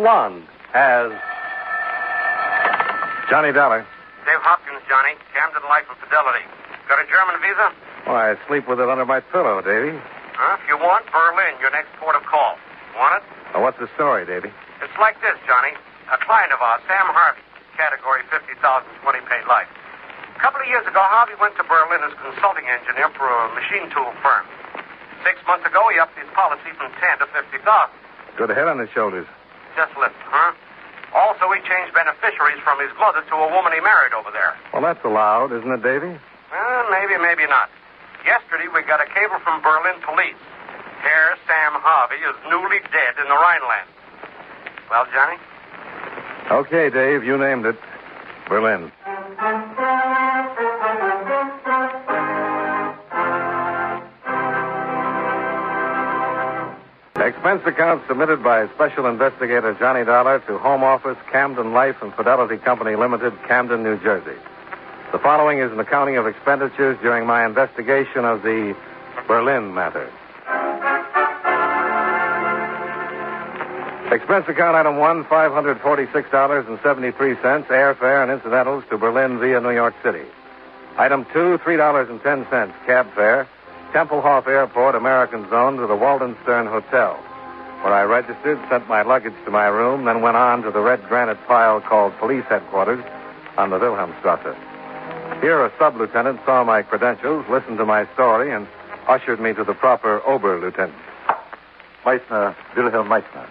Waned as Johnny Dollar. Dave Hopkins, Johnny. Camden Life and Fidelity. Got a German visa? Well, I sleep with it under my pillow, Davy. If you want, Berlin, your next port of call. Want it? Well, what's the story, Davy? It's like this, Johnny. A client of ours, Sam Harvey, category 50,000, 20 paid life. A couple of years ago, Harvey went to Berlin as consulting engineer for a machine tool firm. 6 months ago, he upped his policy from 10 to 50,000. Good head on his shoulders. Just listen, huh? Also, he changed beneficiaries from his mother to a woman he married over there. Well, that's allowed, isn't it, Davy? Maybe, maybe not. Yesterday, we got a cable from Berlin police. Herr Sam Harvey is newly dead in the Rhineland. Well, Johnny? Okay, Dave, you named it. Berlin. Expense account submitted by Special Investigator Johnny Dollar to Home Office, Camden Life and Fidelity Company Limited, Camden, New Jersey. The following is an accounting of expenditures during my investigation of the Berlin matter. Expense account item 1, $546.73, airfare and incidentals to Berlin via New York City. Item 2, $3.10, cab fare, Tempelhof Airport, American Zone, to the Waldenstern Hotel, where I registered, sent my luggage to my room, then went on to the red granite pile called Police Headquarters on the Wilhelmstrasse. Here, a sub-lieutenant saw my credentials, listened to my story, and ushered me to the proper Oberlieutenant. Meissner, Wilhelm Meissner.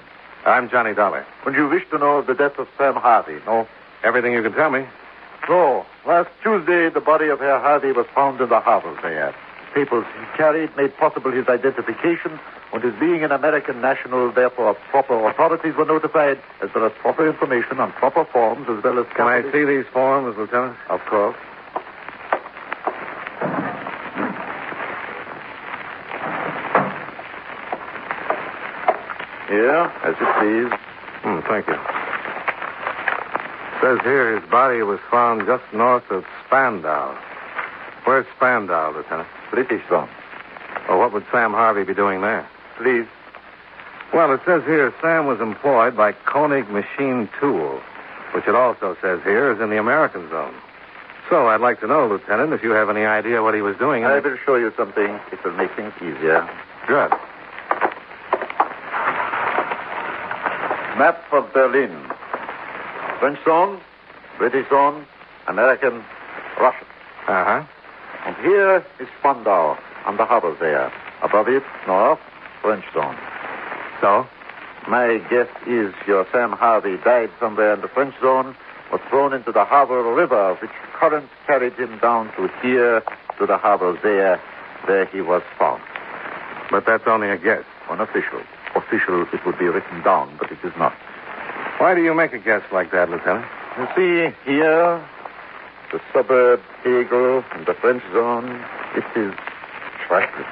I'm Johnny Dollar. When you wish to know of the death of Sam Harvey, no? Everything you can tell me. So, last Tuesday, the body of Herr Harvey was found in the harbor there. Papers he carried made possible his identification, and his being an American national, therefore proper authorities were notified, as well as proper information on proper forms, as well as... Can I see these forms, Lieutenant? Of course. Here, as you please. Thank you. It says here his body was found just north of Spandau. Where's Spandau, Lieutenant? British zone. Well, what would Sam Harvey be doing there? Please. Well, it says here Sam was employed by Koenig Machine Tool, which it also says here is in the American Zone. So I'd like to know, Lieutenant, if you have any idea what he was doing. I will show you something. It will make things easier. Good. Map of Berlin. French zone, British zone, American, Russian. Uh-huh. And here is Spandau, on the harbor there. Above it, north, French zone. So? My guess is your Sam Harvey died somewhere in the French zone, was thrown into the harbor river, which currents carried him down to here, to the harbor there, where he was found. But that's only a guess. Unofficial. Official, it would be written down, but it is not. Why do you make a guess like that, Lieutenant? You see, here, the suburb Tegel in the French zone, it is trackless.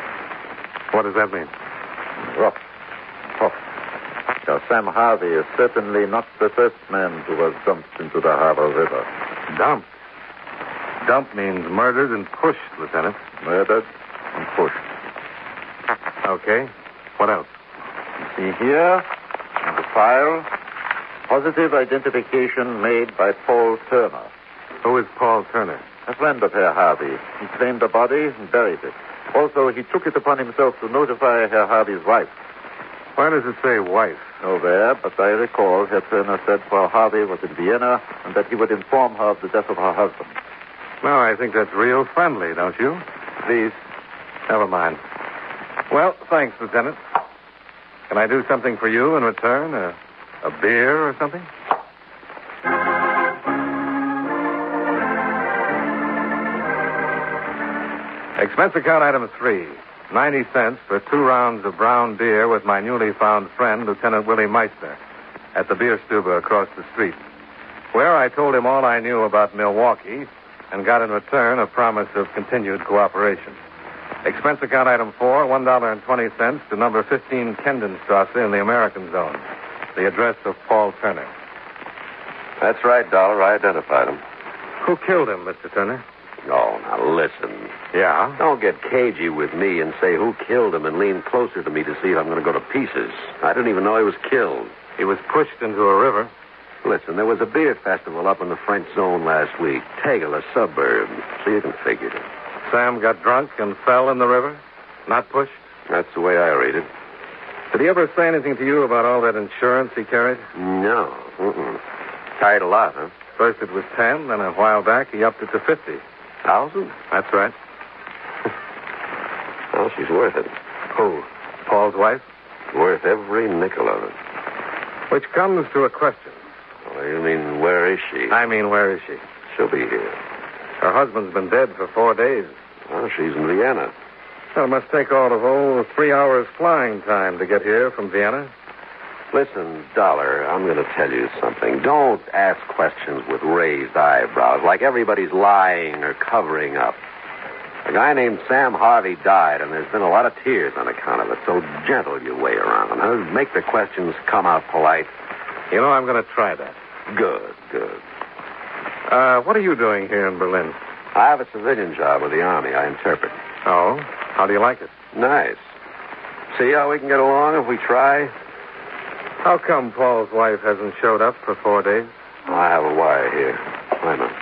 What does that mean? Rough. Tough. Now, Sam Harvey is certainly not the first man who was dumped into the harbor river. Dumped? Dump means murdered and pushed, Lieutenant. Murdered and pushed. Okay. What else? You see here, in the file, positive identification made by Paul Turner. Who is Paul Turner? A friend of Herr Harvey. He claimed the body and buried it. Also, he took it upon himself to notify Herr Harvey's wife. Why does it say wife? Nowhere, but I recall Herr Turner said Frau Harvey was in Vienna and that he would inform her of the death of her husband. No, I think that's real friendly, don't you? Please. Never mind. Well, thanks, Lieutenant. Can I do something for you in return? A beer or something? Expense account item 3. 90 cents for 2 rounds of brown beer with my newly found friend, Lieutenant Willie Meissner, at the beer stube across the street, where I told him all I knew about Milwaukee and got in return a promise of continued cooperation. Expense account item 4, $1.20 to number 15 Kendenstrasse in the American Zone. The address of Paul Turner. That's right, Dollar. I identified him. Who killed him, Mr. Turner? Oh, now listen. Yeah? Don't get cagey with me and say who killed him and lean closer to me to see if I'm going to go to pieces. I didn't even know he was killed. He was pushed into a river. Listen, there was a beer festival up in the French zone last week. Tegel, a suburb. So you can figure it. Sam got drunk and fell in the river? Not pushed? That's the way I read it. Did he ever say anything to you about all that insurance he carried? No. Carried a lot, huh? First it was 10, then a while back he upped it to 50,000? That's right. Well, she's worth it. Who? Paul's wife? Worth every nickel of it. Which comes to a question. Oh, you mean, where is she? I mean, where is she? She'll be here. Her husband's been dead for 4 days. Well, she's in Vienna. Well, it must take all of, 3 hours flying time to get here from Vienna. Listen, Dollar, I'm going to tell you something. Don't ask questions with raised eyebrows, like everybody's lying or covering up. A guy named Sam Harvey died, and there's been a lot of tears on account of it, so gentle your way around. Huh? Make the questions come out polite. You know, I'm going to try that. Good. What are you doing here in Berlin? I have a civilian job with the Army. I interpret. Oh? How do you like it? Nice. See how we can get along if we try? How come Paul's wife hasn't showed up for 4 days? I have a wire here. Wait a minute.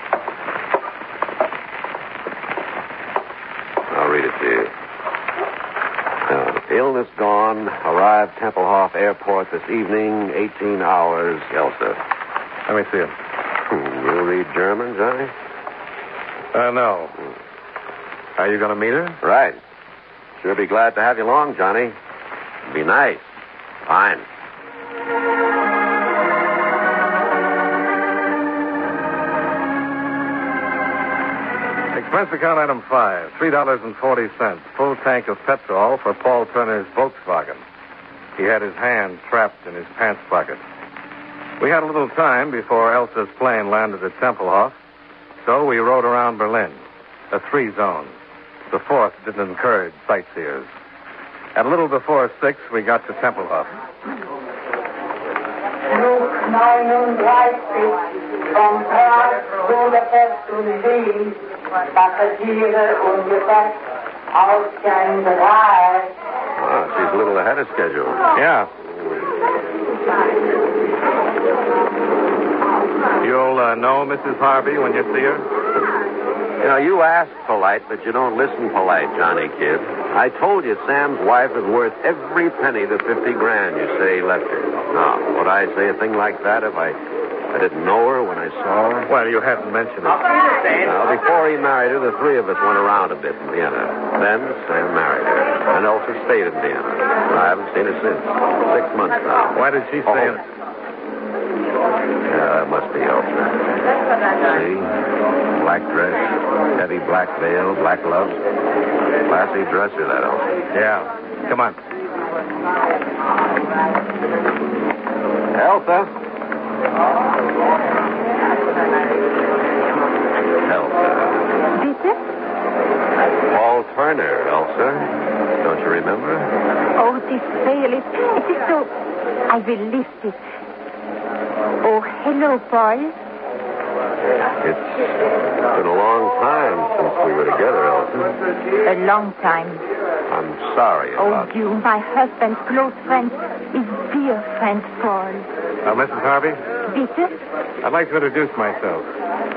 I'll read it to you. Illness gone. Arrived Tempelhof Airport this evening. 18 hours. Elsa. Let me see it. You read German, Johnny? No. Are you going to meet her? Right. Sure be glad to have you along, Johnny. Be nice. Fine. Expense account item 5, $3.40. Full tank of petrol for Paul Turner's Volkswagen. He had his hand trapped in his pants pocket. We had a little time before Elsa's plane landed at Tempelhof, so we rode around Berlin, a 3-zone. The 4th didn't encourage sightseers. At a little before 6, we got to Tempelhof. Flug 39 von Prag, Budapest und Wien. Passagiere ungefähr Ausgang 3. Oh, she's a little ahead of schedule. Yeah. You'll know Mrs. Harvey when you see her? You know, you ask polite, but you don't listen polite, Johnny kid. I told you Sam's wife is worth every penny the $50,000 you say he left her. Now, would I say a thing like that if I didn't know her when I saw her? Well, you hadn't mentioned it. Now, before he married her, the 3 of us went around a bit in Vienna. Then Sam married her. And Elsa stayed in Vienna. I haven't seen her since. 6 months now. Why did she stay in? Yeah, that must be Elsa. See? Black dress, heavy black veil, black gloves. Classy dresser, that Elsa. Yeah. Come on. Elsa? Elsa. Bitte? Paul Turner, Elsa. Don't you remember? Oh, this veil, it is so... I will lift it. Oh, hello, Paul. It's been a long time since we were together, Elsa. A long time. I'm sorry about you, my husband's close friend, his dear friend, Paul. Mrs. Harvey? Bitte? I'd like to introduce myself.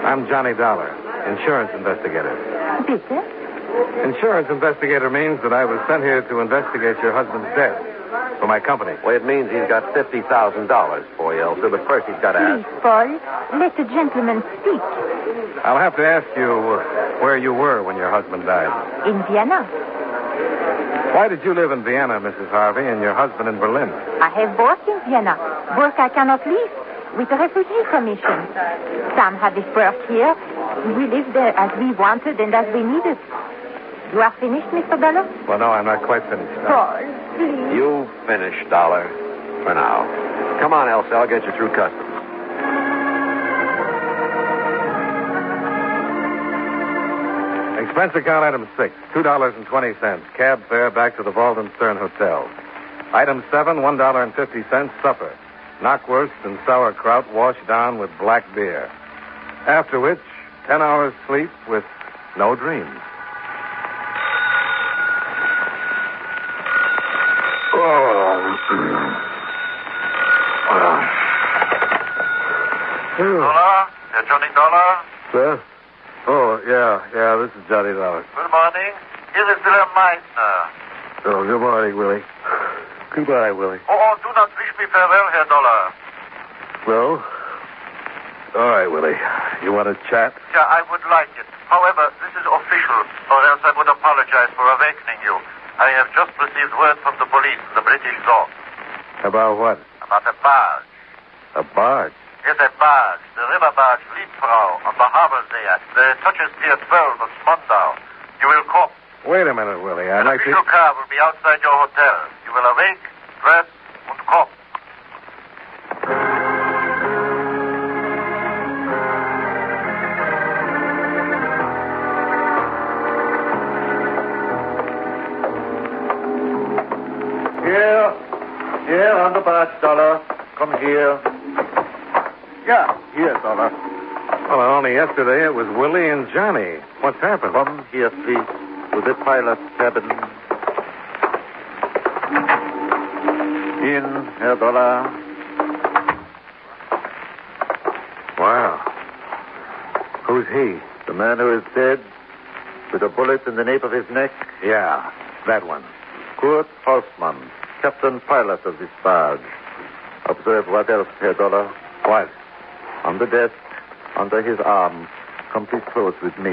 I'm Johnny Dollar, insurance investigator. Bitte? Insurance investigator means that I was sent here to investigate your husband's death for my company. Well, it means he's got $50,000 for you, Elsa, but first he's got to ask. Please, Paul, let the gentleman speak. I'll have to ask you where you were when your husband died. In Vienna. Why did you live in Vienna, Mrs. Harvey, and your husband in Berlin? I have work in Vienna. Work I cannot leave. With the Refugee Commission. Sam had his work here. We lived there as we wanted and as we needed. You are finished, Mr. Dollar? Well, no, I'm not quite finished. Paul, please. You finish, Dollar, for now. Come on, Elsa. I'll get you through customs. Expense account item 6, $2.20. Cab fare back to the Walden Stern Hotel. Item 7, $1.50. Supper. Knockwurst and sauerkraut washed down with black beer. After which, 10 hours sleep with no dreams. Dollar? Johnny Dollar? Sir? Oh, yeah, this is Johnny Dollar. Good morning. Here is William Meissner. Oh, good morning, Willie. Goodbye, Willie. Oh, do not wish me farewell, Herr Dollar. Well, all right, Willie. You want to chat? Yeah, I would like it. However, this is official, or else I would apologize for awakening you. I have just received word from the police in the British zone. About what? About a barge. A barge? Yes, a barge. The river barge Liebfrau on the harbor there. The touches near 12 of Spandau. You will come. Wait a minute, Willie. I'd An like to... official car will be outside your hotel. You will awake, dress, and come. Here, on the barge, Dollar. Come here. Yeah, here, Dollar. Well, only yesterday it was Willie and Johnny. What's happened? Come here, please, to the pilot's cabin. In, Herr Dollar. Wow. Who's he? The man who is dead, with a bullet in the nape of his neck. Yeah, that one. Kurt Hausmann, captain pilot of this barge. Observe what else, Herr Dollar. What? On the desk, under his arm. Come please close with me.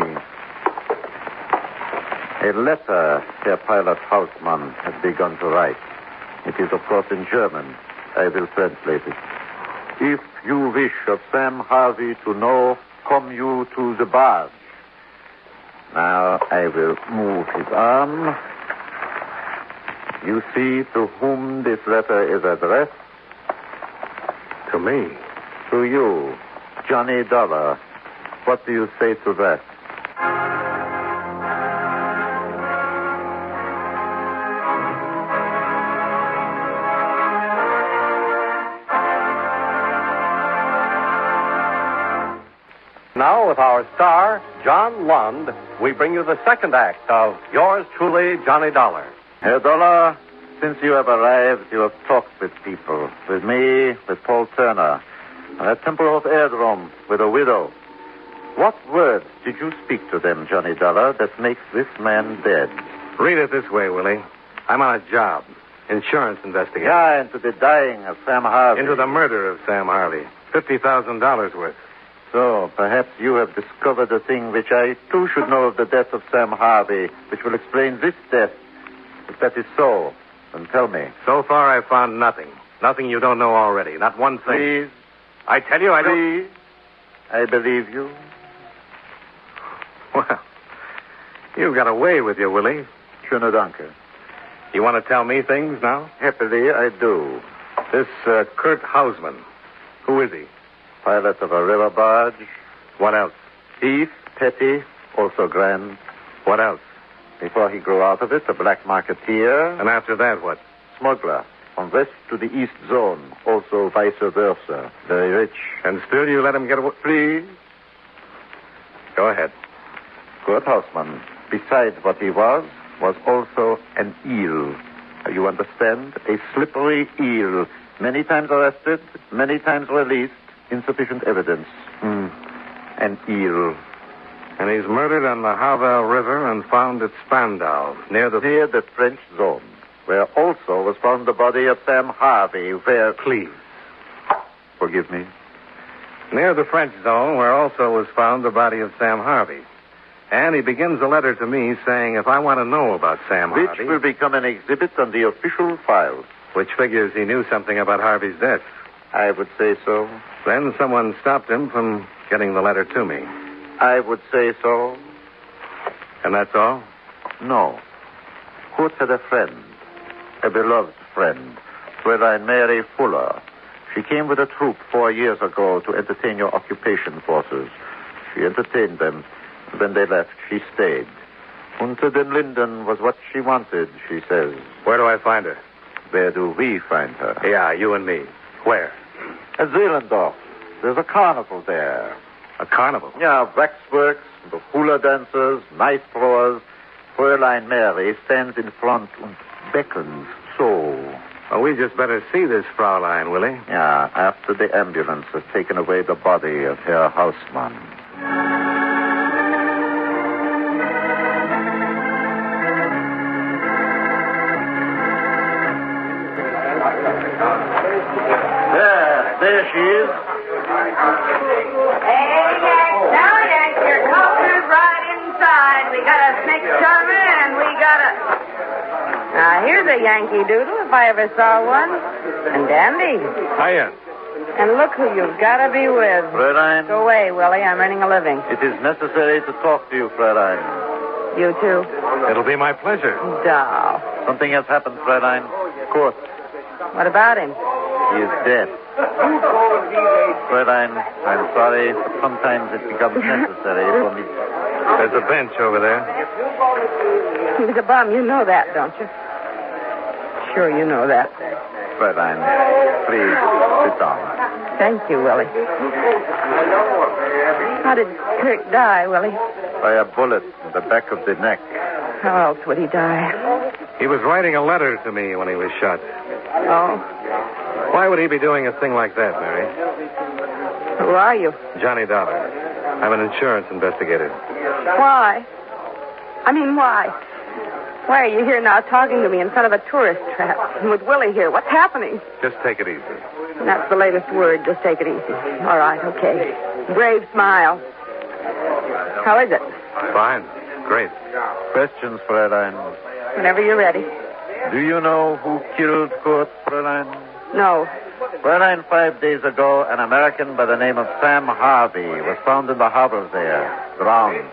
A letter Herr Pilot Hausmann has begun to write. It is, of course, in German. I will translate it. If you wish of Sam Harvey to know, come you to the barge. Now I will move his arm. You see to whom this letter is addressed? To me. To you, Johnny Dollar. What do you say to that? Now, with our star, John Lund, we bring you the second act of Yours Truly, Johnny Dollar. Herr Dollar, since you have arrived, you have talked with people. With me, with Paul Turner. At Tempelhof Airdrome, with a widow. What words did you speak to them, Johnny Dollar, that makes this man dead? Read it this way, Willie. I'm on a job. Insurance investigator. Yeah, into the dying of Sam Harvey. Into the murder of Sam Harvey. $50,000 worth. So, perhaps you have discovered a thing which I, too, should know of the death of Sam Harvey, which will explain this death. If that is so, then tell me. So far, I've found nothing. Nothing you don't know already. Not one thing. Please. I tell you, I don't... Please. I believe you. Well, you've got a way with you, Willie. Schöne Danke. You want to tell me things now? Happily, I do. This Kurt Hausmann. Who is he? Pilot of a river barge. What else? Thief, petty, also grand. What else? Before he grew out of it, a black marketeer. And after that, what? Smuggler. From west to the east zone. Also vice versa. Very rich. And still you let him get away? Please. Go ahead. Kurt Hausmann, besides what he was also an eel. You understand? A slippery eel. Many times arrested, many times released. Insufficient evidence. An eel. And he's murdered on the Havel River and found at Spandau, near the French zone, where also was found the body of Sam Harvey, where... Please. Forgive me. Near the French zone, where also was found the body of Sam Harvey. And he begins a letter to me saying if I want to know about Sam Harvey... Which will become an exhibit on the official files. Which figures he knew something about Harvey's death. I would say so. Then someone stopped him from getting the letter to me. I would say so. And that's all? No. Kurt had a friend, a beloved friend, Fräulein Mary Fuller. She came with a troop 4 years ago to entertain your occupation forces. She entertained them. When they left, she stayed. Unter den Linden was what she wanted, she says. Where do I find her? Where do we find her? Yeah, you and me. Where? At Zehlendorf. There's a carnival there. A carnival? Yeah, waxworks, the hula dancers, knife throwers. Fräulein Mary stands in front and beckons so. Well, we just better see this Fraulein, Willie. Yeah, after the ambulance has taken away the body of Herr Hausmann. There she is. Hey, now, your culture's right inside. We got a snake charmer and we got a... Now, here's a Yankee Doodle, if I ever saw one. And dandy. Hiya. And look who you've got to be with. Fräulein. Go away, Willie. I'm earning a living. It is necessary to talk to you, Fräulein. You too? It'll be my pleasure. Doll. Something has happened, Fräulein. Kurt. What about him? He is dead. Fräulein, I'm sorry, but sometimes it becomes necessary for me. There's a bench over there. He was a bum. You know that, don't you? Sure you know that. Fräulein, please sit down. Thank you, Willie. How did Kurt die, Willie? By a bullet in the back of the neck. How else would he die? He was writing a letter to me when he was shot. Oh? Why would he be doing a thing like that, Mary? Who are you? Johnny Dollar. I'm an insurance investigator. Why? I mean, why? Why are you here now talking to me in front of a tourist trap? And with Willie here, what's happening? Just take it easy. That's the latest word. Just take it easy. All right, okay. Brave smile. How is it? Fine. Great. Questions, Fräulein. Whenever you're ready. Do you know who killed Kurt, Fräulein? No. Fräulein, 5 days ago, an American by the name of Sam Harvey was found in the harbor there, drowned.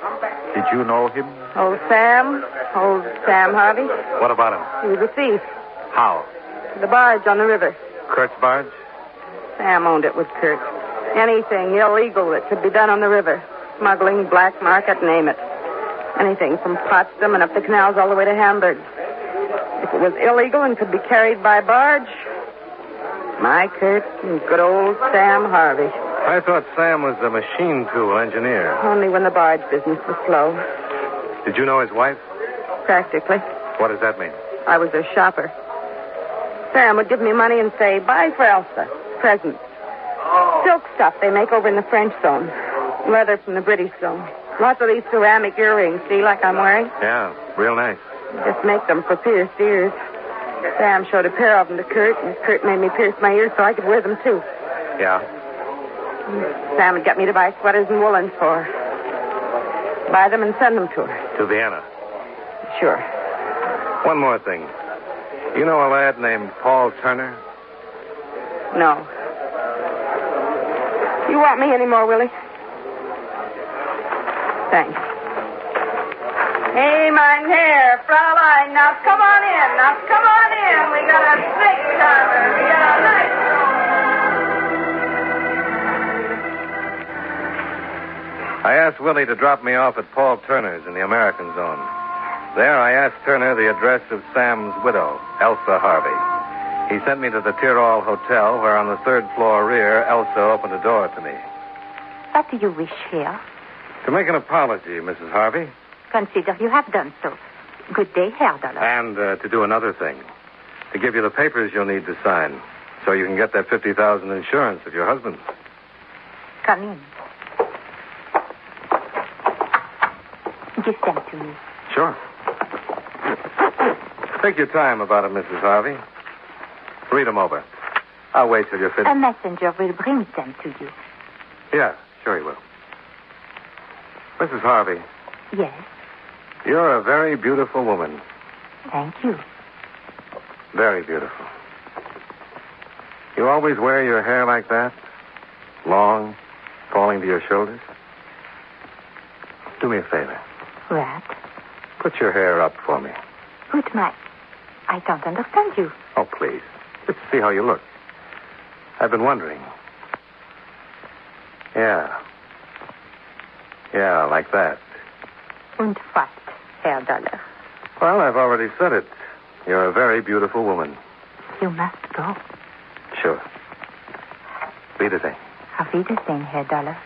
Did you know him? Old Sam? Old Sam Harvey? What about him? He was a thief. How? The barge on the river. Kurt's barge? Sam owned it with Kurt. Anything illegal that could be done on the river. Smuggling, black market, name it. Anything from Potsdam and up the canals all the way to Hamburg. If it was illegal and could be carried by barge, my Kurt and good old Sam Harvey. I thought Sam was a machine tool engineer. Only when the barge business was slow. Did you know his wife? Practically. What does that mean? I was a shopper. Sam would give me money and say, buy for Elsa. Present. Silk stuff they make over in the French zone. Leather from the British zone. Lots of these ceramic earrings, see, like I'm wearing? Yeah, real nice. Just make them for pierced ears. Sam showed a pair of them to Kurt, and Kurt made me pierce my ears so I could wear them, too. Yeah? Sam would get me to buy sweaters and woolens for her. Buy them and send them to her. To Vienna. Sure. One more thing. You know a lad named Paul Turner? No. You want me anymore, Willie? Thanks. Hey, mein Herr, Fraulein, now come on in. Now come on in. We got a snake charmer. We got a nice... I asked Willie to drop me off at Paul Turner's in the American zone. There, I asked Turner the address of Sam's widow, Elsa Harvey. He sent me to the Tyrol Hotel, where on the third floor rear, Elsa opened a door to me. What do you wish here? To make an apology, Mrs. Harvey. Consider you have done so. Good day, Herr Dollar. And to do another thing. To give you the papers you'll need to sign, so you can get that $50,000 insurance of your husband. Come in. Give them to me. Sure. Take your time about it, Mrs. Harvey. Read them over. I'll wait till you're finished. A messenger will bring them to you. Yeah, sure he will. Mrs. Harvey. Yes. You're a very beautiful woman. Thank you. Very beautiful. You always wear your hair like that? Long, falling to your shoulders? Do me a favor. What? Put your hair up for me. Put my... I don't understand you. Oh, please. Just to see how you look. I've been wondering. Yeah. Yeah, like that. Und what, Herr Dollar? Well, I've already said it. You're a very beautiful woman. You must go. Sure. Wiedersehen. Auf Wiedersehen, Herr Dollar.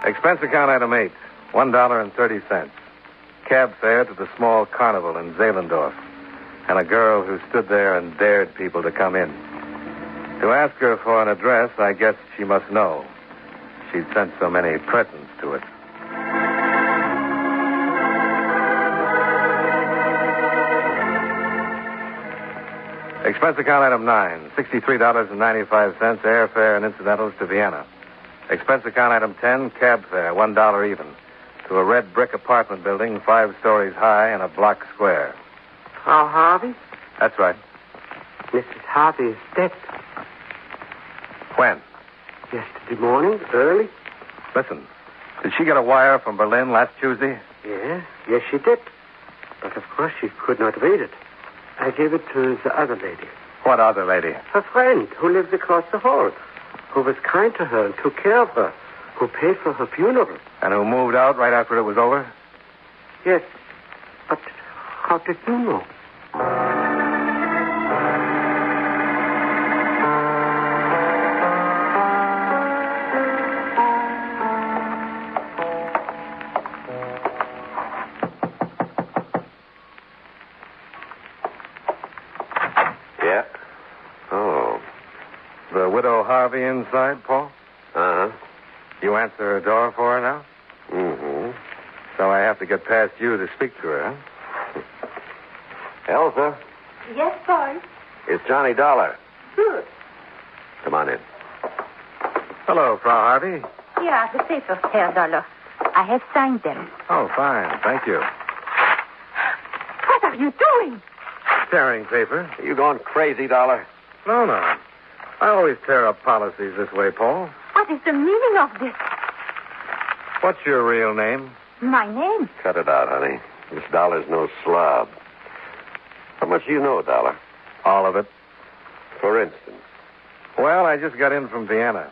Expense account item 8. $1.30. Cab fare to the small carnival in Zehlendorf. And a girl who stood there and dared people to come in. To ask her for an address, I guess she must know. She'd sent so many presents to it. Expense account item 9, $63.95 airfare and incidentals to Vienna. Expense account item 10, cab fare, $1 even, to a red brick apartment building 5 stories high and a block square. Frau Harvey? That's right. Mrs. Harvey is dead. When? Yesterday morning, early. Listen, did she get a wire from Berlin last Tuesday? Yes, she did. But of course she could not read it. I gave it to the other lady. What other lady? Her friend, who lives across the hall, who was kind to her and took care of her, who paid for her funeral. And who moved out right after it was over? Yes, but how did you know? Yeah? Oh. The widow Harvey inside, Paul? Uh-huh. You answer her door for her now? Mm-hmm. So I have to get past you to speak to her, huh? Elsa, Yes, Paul. it's Johnny Dollar. Good. Come on in. Hello, Frau Harvey. Here are the papers, Herr Dollar. I have signed them. Oh, fine. Thank you. What are you doing? Tearing paper? Are you going crazy, Dollar? No. I always tear up policies this way, Paul. What is the meaning of this? What's your real name? My name? Cut it out, honey. This Dollar's no slob. How much do you know, Dollar? All of it. For instance. Well, I just got in from Vienna.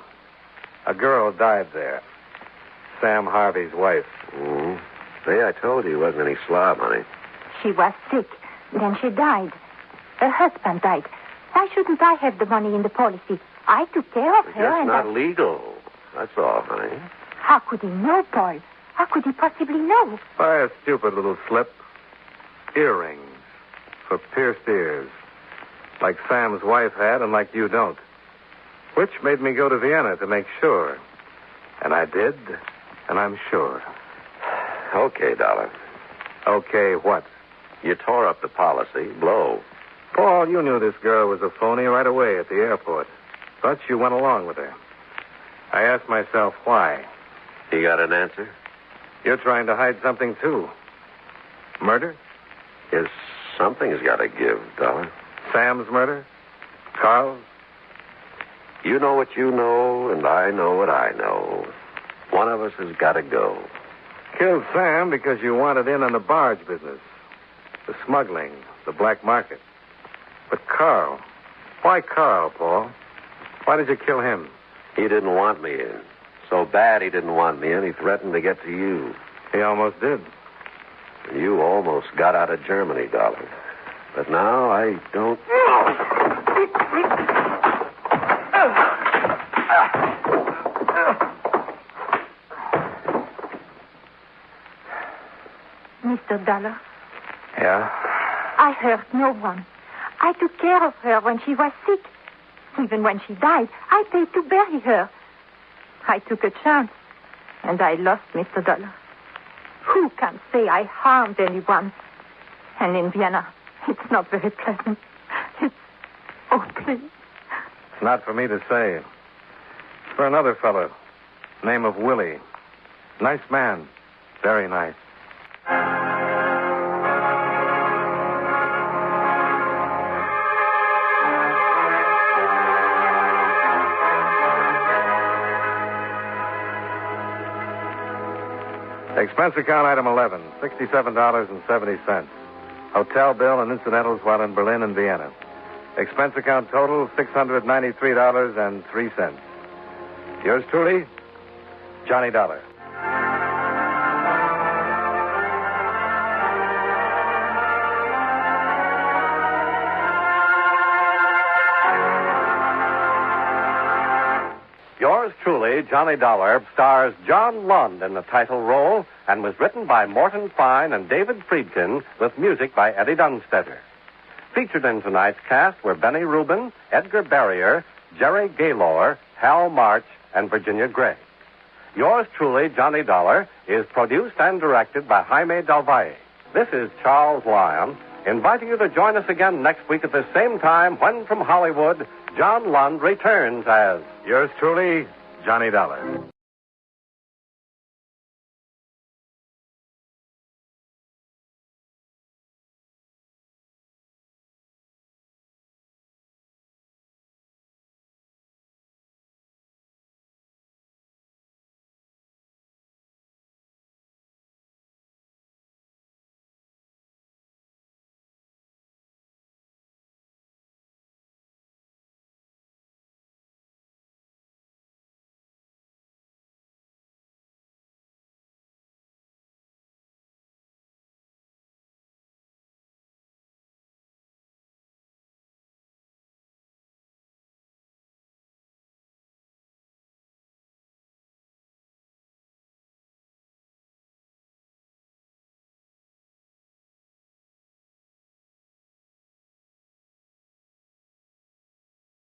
A girl died there. Sam Harvey's wife. Mm-hmm. See, I told you he wasn't any slob, honey. She was sick. Then she died. Her husband died. Why shouldn't I have the money in the policy? I took care of It's her just and not legal. That's all, honey. How could he know, Paul? How could he possibly know? By a stupid little slip. Earrings. For pierced ears. Like Sam's wife had and like you don't. Which made me go to Vienna to make sure. And I did, and I'm sure. Okay, Dollar. Okay, what? You tore up the policy. Blow. Paul, you knew this girl was a phony right away at the airport. But you went along with her. I asked myself why. You got an answer? You're trying to hide something, too. Murder? Yes, something's got to give, Dollar. Sam's murder? Carl's? You know what you know, and I know what I know. One of us has got to go. Killed Sam because you wanted in on the barge business. The smuggling, the black market. But Carl. Why Carl, Paul? Why did you kill him? He didn't want me in. So bad he didn't want me in, he threatened to get to you. He almost did. And you almost got out of Germany, Dollar. But now I don't... Mr. Dollar, Yeah? I hurt no one. I took care of her when she was sick. Even when she died, I paid to bury her. I took a chance, and I lost Mr. Dollar. Who can say I harmed anyone? And in Vienna, it's not very pleasant. It's... Oh, please. It's not for me to say. It's for another fellow. Name of Willie. Nice man. Very nice. Expense account item 11, $67.70. Hotel bill and incidentals while in Berlin and Vienna. Expense account total, $693.03. Yours truly, Johnny Dollar. Yours truly, Johnny Dollar, stars John Lund in the title role and was written by Morton Fine and David Friedkin with music by Eddie Dunstetter. Featured in tonight's cast were Benny Rubin, Edgar Barrier, Jerry Gaylor, Hal March, and Virginia Gray. Yours truly, Johnny Dollar, is produced and directed by Jaime Del Valle. This is Charles Lyon, inviting you to join us again next week at the same time when, from Hollywood, John Lund returns as Yours truly, Johnny Dollar.